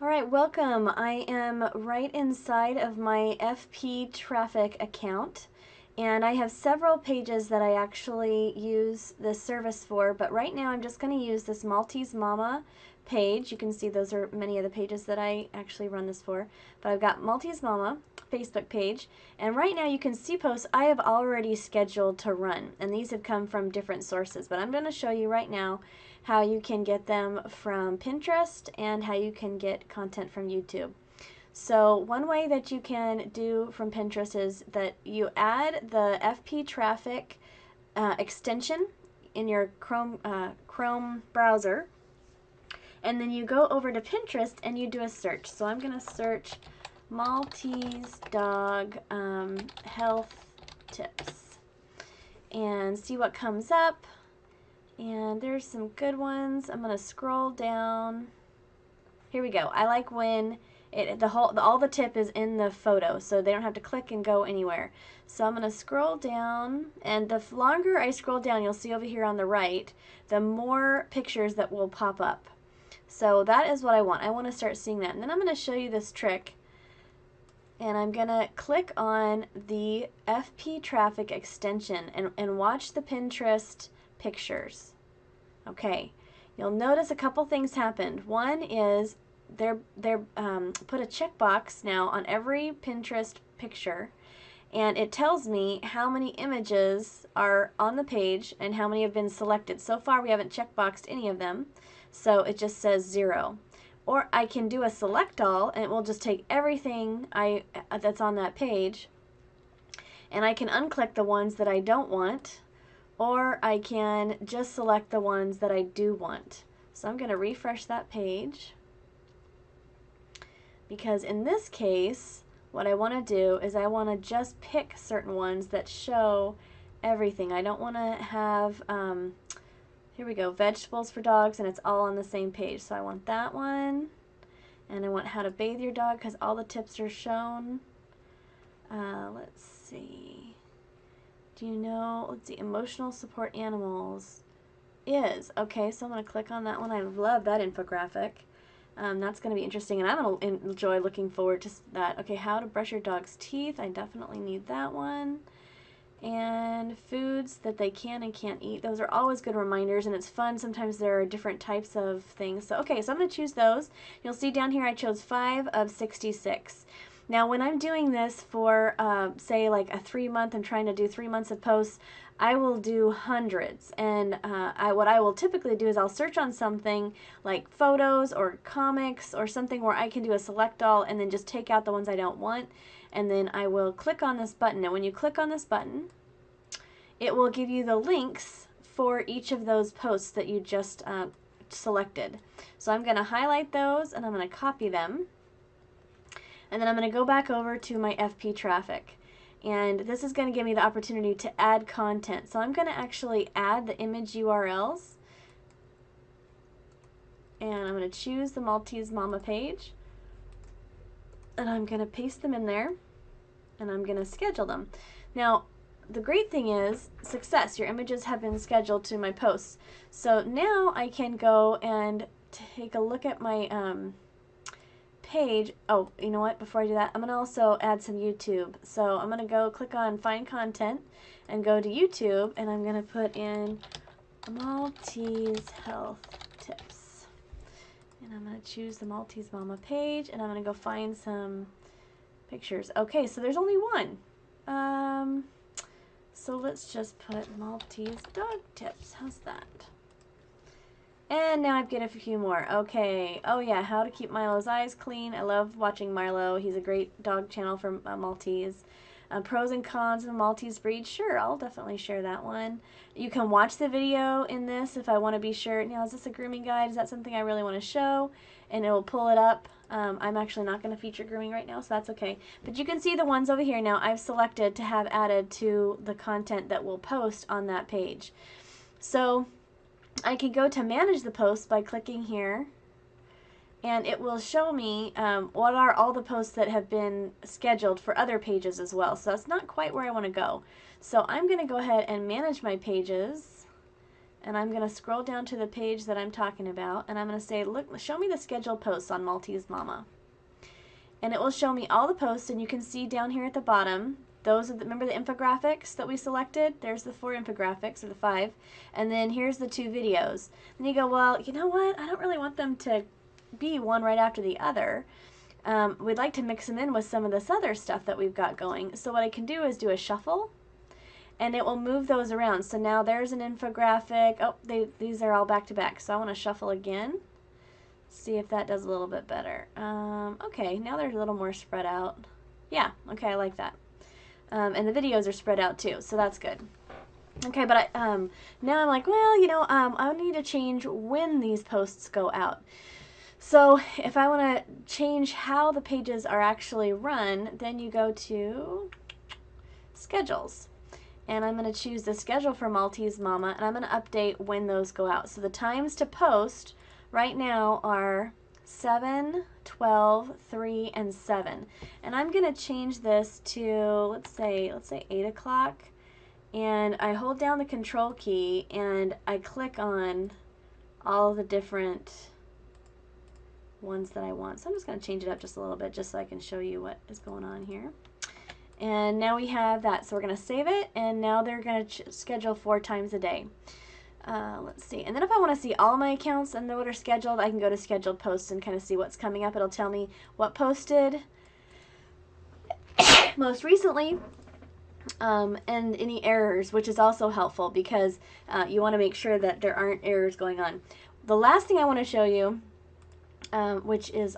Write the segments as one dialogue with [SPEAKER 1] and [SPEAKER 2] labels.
[SPEAKER 1] Alright, welcome. I am right inside of my FPTraffic account, and I have several pages that I actually use this service for, but right now I'm just going to use this Maltese Mama page. You can see those are many of the pages that I actually run this for, but I've got Maltese Mama Facebook page, and right now you can see posts I have already scheduled to run, and these have come from different sources, but I'm going to show you right now how you can get them from Pinterest and how you can get content from YouTube. So one way that you can do from Pinterest is that you add the FPTraffic extension in your Chrome browser, and then you go over to Pinterest and you do a search. So I'm going to search Maltese dog health tips and see what comes up. And there's some good ones. I'm going to scroll down. Here we go. I like when all the tip is in the photo, so they don't have to click and go anywhere. So I'm going to scroll down, and the longer I scroll down, you'll see over here on the right, the more pictures that will pop up. So that is what I want. I want to start seeing that. And then I'm going to show you this trick. And I'm going to click on the FPTraffic extension and watch the Pinterest pictures. Okay, you'll notice a couple things happened. One is they're put a checkbox now on every Pinterest picture, and it tells me how many images are on the page and how many have been selected. So far we haven't checkboxed any of them, so it just says 0. Or I can do a select all, and it will just take everything that's on that page, and I can unclick the ones that I don't want, or I can just select the ones that I do want. So I'm going to refresh that page, because in this case what I want to do is I want to just pick certain ones that show everything. I don't want to have here we go, vegetables for dogs, and it's all on the same page. So I want that one, and I want how to bathe your dog because all the tips are shown. Let's see. Do you know, let's see, emotional support animals is. Okay, so I'm going to click on that one. I love that infographic. That's going to be interesting, and I'm going to enjoy looking forward to that. Okay, how to brush your dog's teeth. I definitely need that one. And foods that they can and can't eat. Those are always good reminders, and it's fun. Sometimes there are different types of things. So, okay, so I'm going to choose those. You'll see down here I chose 5 of 66. Now, when I'm doing this for, say, like a 3-month, I'm trying to do 3 months of posts, I will do hundreds. And what I will typically do is I'll search on something like photos or comics or something where I can do a select all and then just take out the ones I don't want. And then I will click on this button. Now, when you click on this button, it will give you the links for each of those posts that you just selected. So I'm going to highlight those, and I'm going to copy them. And then I'm going to go back over to my FPTraffic. And this is going to give me the opportunity to add content. So I'm going to actually add the image URLs. And I'm going to choose the Maltese Mama page. And I'm going to paste them in there, and I'm going to schedule them. Now, the great thing is, success, your images have been scheduled to my posts. So now I can go and take a look at my page. Oh, you know what, before I do that, I'm going to also add some YouTube. So I'm going to go click on Find Content and go to YouTube, and I'm going to put in Maltese Health Tips. And I'm going to choose the Maltese Mama page, and I'm going to go find some pictures. Okay, so there's only one. So let's just put Maltese dog tips. How's that? And now I've got a few more. Okay. Oh yeah, how to keep Milo's eyes clean. I love watching Milo. He's a great dog channel for Maltese. Pros and cons of the Maltese breed. Sure, I'll definitely share that one. You can watch the video in this if I want to be sure. Now, is this a grooming guide? Is that something I really want to show? And it will pull it up. I'm actually not going to feature grooming right now, so that's okay. But you can see the ones over here now I've selected to have added to the content that we'll post on that page. So I could go to manage the post by clicking here, and it will show me what are all the posts that have been scheduled for other pages as well. So that's not quite where I want to go. So I'm going to go ahead and manage my pages, And I'm going to scroll down to the page that I'm talking about, and I'm going to say, look, show me the scheduled posts on Maltese Mama. And it will show me all the posts, and you can see down here at the bottom, those are the, remember the infographics that we selected? There's the 4 infographics, or the 5, and then here's the 2 videos. And you go, well, you know what? I don't really want them to be one right after the other. We'd like to mix them in with some of this other stuff that we've got going. So what I can do is do a shuffle, and it will move those around. So now there's an infographic. Oh, these are all back to back. So I want to shuffle again. See if that does a little bit better. Okay, now they're a little more spread out. Yeah, okay, I like that. And the videos are spread out too, so that's good. Okay, but now I'm like, well, you know, I need to change when these posts go out. So if I want to change how the pages are actually run, then you go to schedules. And I'm going to choose the schedule for Maltese Mama, and I'm going to update when those go out. So the times to post right now are 7, 12, 3, and 7. And I'm going to change this to, let's say 8 o'clock. And I hold down the control key and I click on all the different ones that I want. So I'm just going to change it up just a little bit just so I can show you what is going on here. And now we have that. So we're going to save it, and now they're going to schedule 4 times a day. Let's see. And then if I want to see all my accounts and what are scheduled, I can go to scheduled posts and kind of see what's coming up. It'll tell me what posted most recently, and any errors, which is also helpful because you want to make sure that there aren't errors going on. The last thing I want to show you, which is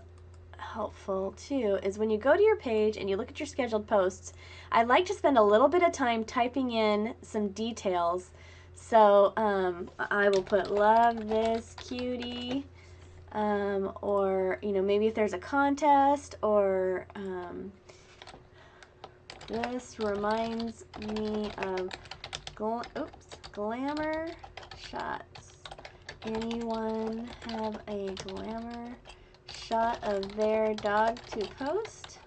[SPEAKER 1] helpful too, is when you go to your page and you look at your scheduled posts, I like to spend a little bit of time typing in some details. So I will put love this cutie, or you know, maybe if there's a contest, or this reminds me of glamour shots. Anyone have a glamour shot of their dog to post?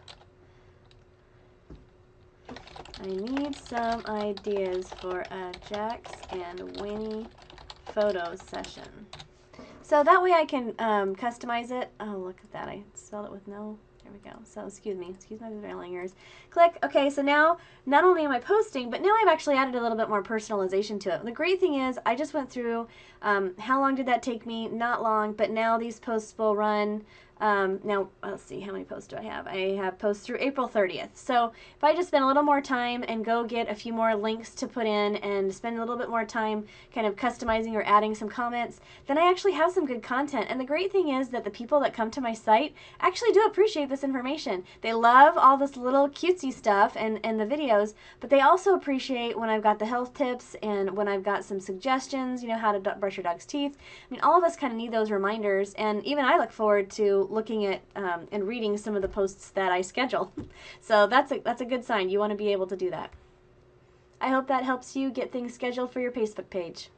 [SPEAKER 1] I need some ideas for a Jax and Winnie photo session. So that way I can customize it. Oh, look at that. I spelled it with no. There we go. So excuse my spelling errors. Click. Okay, so now not only am I posting, but now I've actually added a little bit more personalization to it. The great thing is I just went through how long did that take me? Not long, but now these posts will run. Now, let's see, how many posts do I have? I have posts through April 30th. So if I just spend a little more time and go get a few more links to put in and spend a little bit more time kind of customizing or adding some comments, then I actually have some good content. And the great thing is that the people that come to my site actually do appreciate this information. They love all this little cutesy stuff and the videos, but they also appreciate when I've got the health tips and when I've got some suggestions, you know, how to brush your dog's teeth. I mean, all of us kind of need those reminders, and even I look forward to looking at and reading some of the posts that I schedule. So that's a good sign. You want to be able to do that. I hope that helps you get things scheduled for your Facebook page.